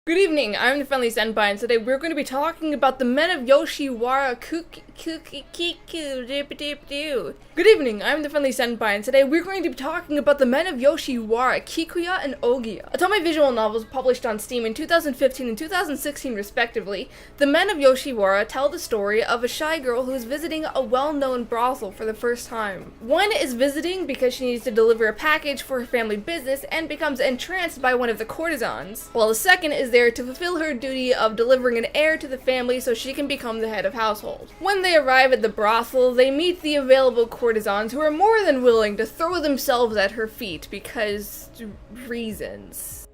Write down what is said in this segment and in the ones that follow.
Good evening, I'm the Friendly Senpai, and today we're going to be talking about the men of Yoshiwara Good evening, I'm the Friendly Senpai, and today we're going to be talking about the men of Yoshiwara, Kikuya and Ohgiya. Otome visual novels published on Steam in 2015 and 2016 respectively, the men of Yoshiwara tell the story of a shy girl who is visiting a well-known brothel for the first time. One is visiting because she needs to deliver a package for her family business and becomes entranced by one of the courtesans, while the second is there to fulfill her duty of delivering an heir to the family so she can become the head of household. When they arrive at the brothel, they meet the available courtesans who are more than willing to throw themselves at her feet because reasons.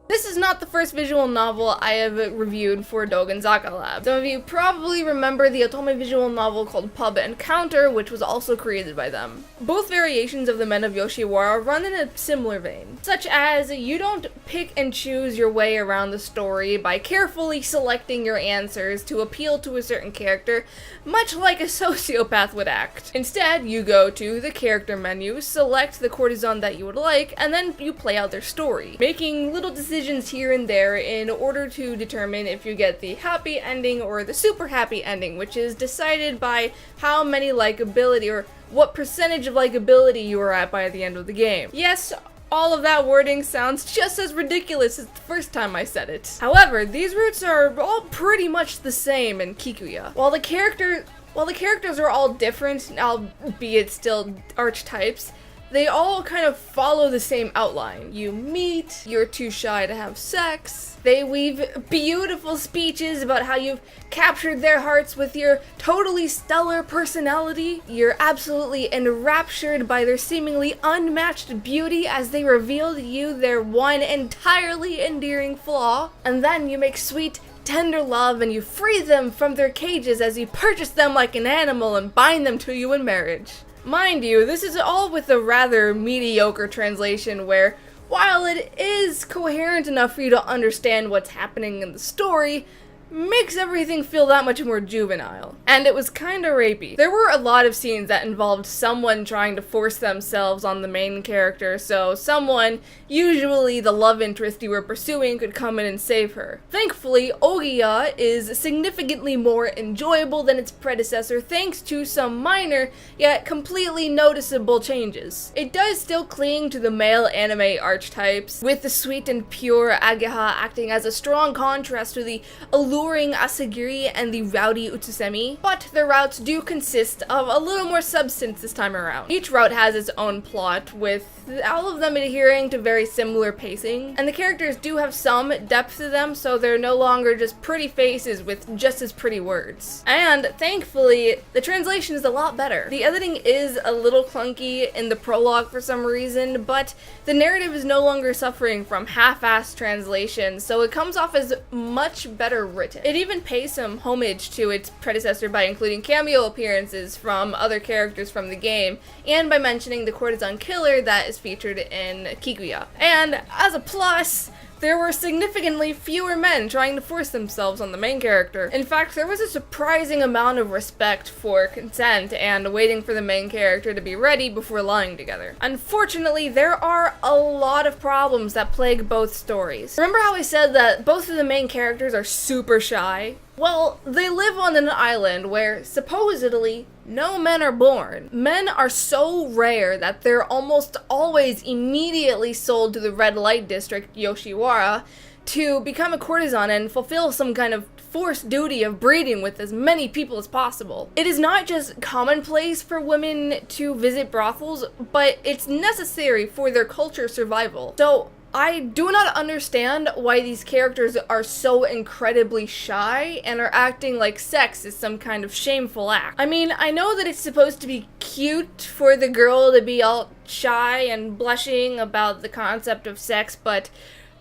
This is not the first visual novel I have reviewed for Dogonzaka Lab. Some of you probably remember the Otome visual novel called Pub Encounter, which was also created by them. Both variations of the Men of Yoshiwara run in a similar vein, such as you don't pick and choose your way around the story by carefully selecting your answers to appeal to a certain character, much like a sociopath would act. Instead, you go to the character menu, select the courtesan that you would like, and then you play out their story, making little decisions here and there in order to determine if you get the happy ending or the super happy ending, which is decided by how many likability or what percentage of likability you are at by the end of the game. Yes, all of that wording sounds just as ridiculous as the first time I said it. However, these routes are all pretty much the same in Kikuya. While the characters are all different, albeit still archetypes, they all kind of follow the same outline. You meet, you're too shy to have sex, they weave beautiful speeches about how you've captured their hearts with your totally stellar personality, you're absolutely enraptured by their seemingly unmatched beauty as they reveal to you their one entirely endearing flaw, and then you make sweet, tender love and you free them from their cages as you purchase them like an animal and bind them to you in marriage. Mind you, this is all with a rather mediocre translation where, while it is coherent enough for you to understand what's happening in the story, makes everything feel that much more juvenile. And it was kinda rapey. There were a lot of scenes that involved someone trying to force themselves on the main character, so someone, usually the love interest you were pursuing, could come in and save her. Thankfully, Ohgiya is significantly more enjoyable than its predecessor thanks to some minor, yet completely noticeable changes. It does still cling to the male anime archetypes, with the sweet and pure Ageha acting as a strong contrast to the alluring Asagiri and the rowdy Utsusemi, but the routes do consist of a little more substance this time around. Each route has its own plot, with all of them adhering to very similar pacing, and the characters do have some depth to them, so they're no longer just pretty faces with just as pretty words. And thankfully, the translation is a lot better. The editing is a little clunky in the prologue for some reason, but the narrative is no longer suffering from half-assed translation, so it comes off as much better written. It even pays some homage to its predecessor by including cameo appearances from other characters from the game, and by mentioning the courtesan killer that is featured in Kikuya. And as a plus, there were significantly fewer men trying to force themselves on the main character. In fact, there was a surprising amount of respect for consent and waiting for the main character to be ready before lying together. Unfortunately, there are a lot of problems that plague both stories. Remember how I said that both of the main characters are super shy? Well, they live on an island where, supposedly, no men are born. Men are so rare that they're almost always immediately sold to the red light district, Yoshiwara, to become a courtesan and fulfill some kind of forced duty of breeding with as many people as possible. It is not just commonplace for women to visit brothels, but it's necessary for their culture survival. So, I do not understand why these characters are so incredibly shy and are acting like sex is some kind of shameful act. I mean, I know that it's supposed to be cute for the girl to be all shy and blushing about the concept of sex, but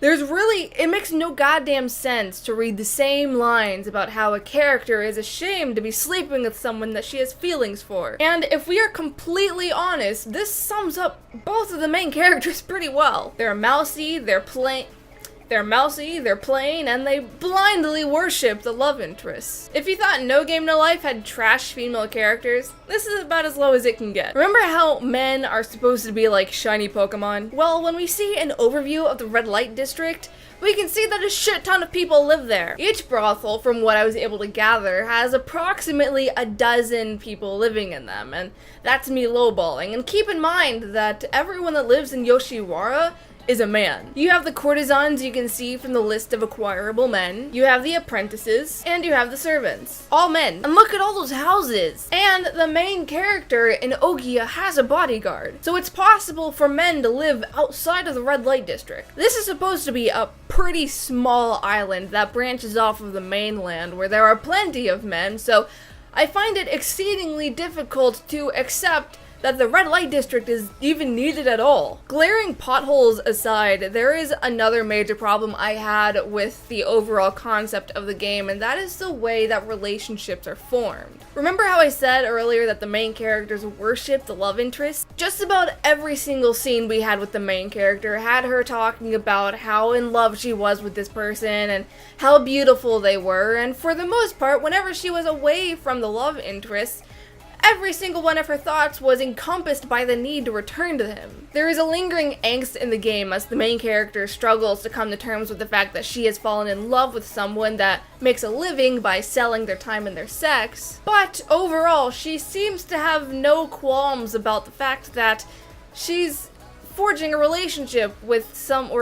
it makes no goddamn sense to read the same lines about how a character is ashamed to be sleeping with someone that she has feelings for. And if we are completely honest, this sums up both of the main characters pretty well. They're mousy, they're plain They're mousy, they're plain, and they blindly worship the love interests. If you thought No Game No Life had trash female characters, this is about as low as it can get. Remember how men are supposed to be like shiny Pokemon? Well, when we see an overview of the red light district, we can see that a shit ton of people live there. Each brothel, from what I was able to gather, has approximately a dozen people living in them, and that's me lowballing. And keep in mind that everyone that lives in Yoshiwara is a man. You have the courtesans you can see from the list of acquirable men, you have the apprentices, and you have the servants. All men. And look at all those houses! And the main character in Ohgiya has a bodyguard. So it's possible for men to live outside of the red light district. This is supposed to be a pretty small island that branches off of the mainland where there are plenty of men, so I find it exceedingly difficult to accept that the red light district is even needed at all. Glaring potholes aside, there is another major problem I had with the overall concept of the game, and that is the way that relationships are formed. Remember how I said earlier that the main characters worship the love interest? Just about every single scene we had with the main character had her talking about how in love she was with this person and how beautiful they were, and for the most part, whenever she was away from the love interest, every single one of her thoughts was encompassed by the need to return to him. There is a lingering angst in the game as the main character struggles to come to terms with the fact that she has fallen in love with someone that makes a living by selling their time and their sex. But overall, she seems to have no qualms about the fact that she's forging a relationship with someone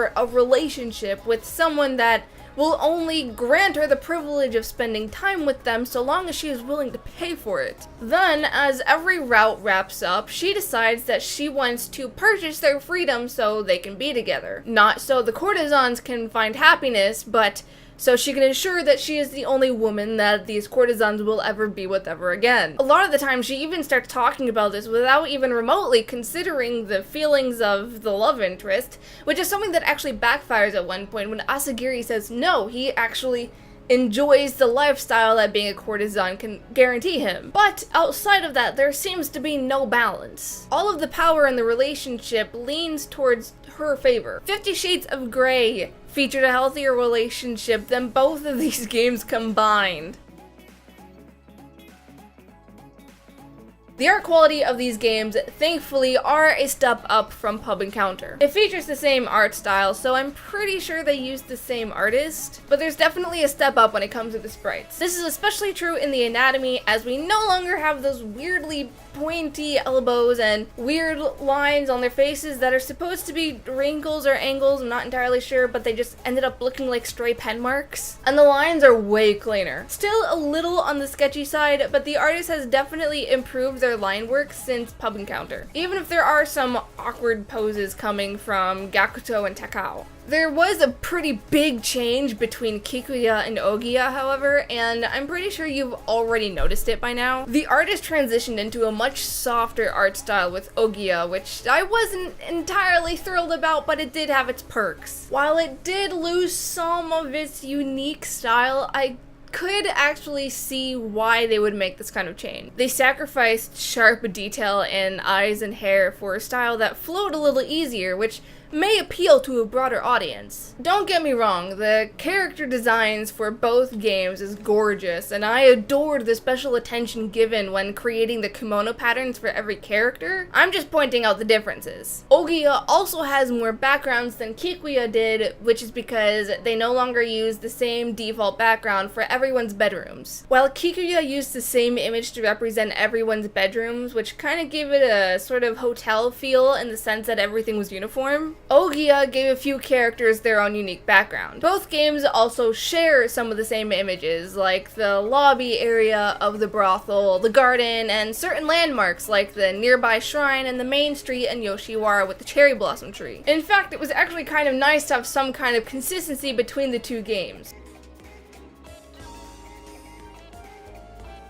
that will only grant her the privilege of spending time with them so long as she is willing to pay for it. Then, as every route wraps up, she decides that she wants to purchase their freedom so they can be together. Not so the courtesans can find happiness, but so she can ensure that she is the only woman that these courtesans will ever be with ever again. A lot of the time, she even starts talking about this without even remotely considering the feelings of the love interest, which is something that actually backfires at one point when Asagiri says no, he actually enjoys the lifestyle that being a courtesan can guarantee him. But outside of that, there seems to be no balance. All of the power in the relationship leans towards her favor. 50 Shades of Grey featured a healthier relationship than both of these games combined. The art quality of these games, thankfully, are a step up from Pub Encounter. It features the same art style, so I'm pretty sure they used the same artist, but there's definitely a step up when it comes to the sprites. This is especially true in the anatomy, as we no longer have those weirdly pointy elbows and weird lines on their faces that are supposed to be wrinkles or angles, I'm not entirely sure, but they just ended up looking like stray pen marks. And the lines are way cleaner. Still a little on the sketchy side, but the artist has definitely improved their line work since Pub Encounter, even if there are some awkward poses coming from Gakuto and Takao. There was a pretty big change between Kikuya and Ohgiya, however, and I'm pretty sure you've already noticed it by now. The artist transitioned into a much softer art style with Ohgiya, which I wasn't entirely thrilled about, but it did have its perks. While it did lose some of its unique style, I could actually see why they would make this kind of change. They sacrificed sharp detail in eyes and hair for a style that flowed a little easier, which may appeal to a broader audience. Don't get me wrong, the character designs for both games is gorgeous, and I adored the special attention given when creating the kimono patterns for every character. I'm just pointing out the differences. Ohgiya also has more backgrounds than Kikuya did, which is because they no longer use the same default background for everyone's bedrooms. While Kikuya used the same image to represent everyone's bedrooms, which kind of gave it a sort of hotel feel in the sense that everything was uniform, Ohgiya gave a few characters their own unique background. Both games also share some of the same images, like the lobby area of the brothel, the garden, and certain landmarks like the nearby shrine and the main street in Yoshiwara with the cherry blossom tree. In fact, it was actually kind of nice to have some kind of consistency between the two games.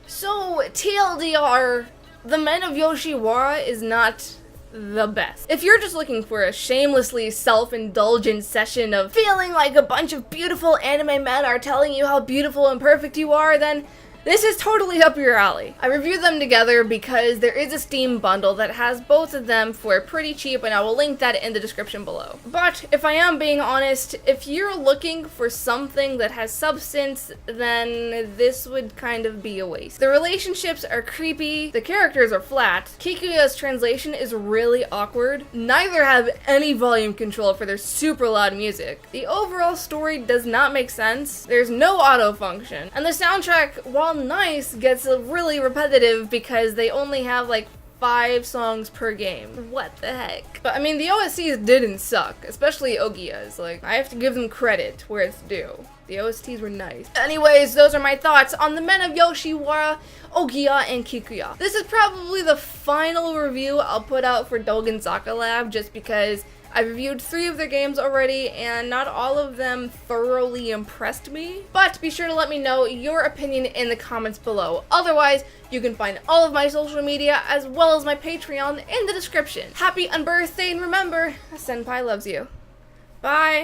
So, TLDR, the Men of Yoshiwara is not the best. If you're just looking for a shamelessly self-indulgent session of feeling like a bunch of beautiful anime men are telling you how beautiful and perfect you are, then This is totally up your alley. I reviewed them together because there is a Steam bundle that has both of them for pretty cheap, and I will link that in the description below. But if I am being honest, if you're looking for something that has substance, then this would kind of be a waste. The relationships are creepy, the characters are flat, Kikuya's translation is really awkward, neither have any volume control for their super loud music, the overall story does not make sense, there's no auto function, and the soundtrack, while nice, gets really repetitive because they only have like 5 songs per game. What the heck? But I mean, the OSTs didn't suck, especially Ohgiya's. Like, I have to give them credit where it's due. The OSTs were nice. Anyways, those are my thoughts on the men of Yoshiwara, Ohgiya, and Kikuya. This is probably the final review I'll put out for Dougen Zaka Lab, just because I've reviewed 3 of their games already, and not all of them thoroughly impressed me. But be sure to let me know your opinion in the comments below. Otherwise, you can find all of my social media as well as my Patreon in the description. Happy unbirthday, and remember, Senpai loves you. Bye!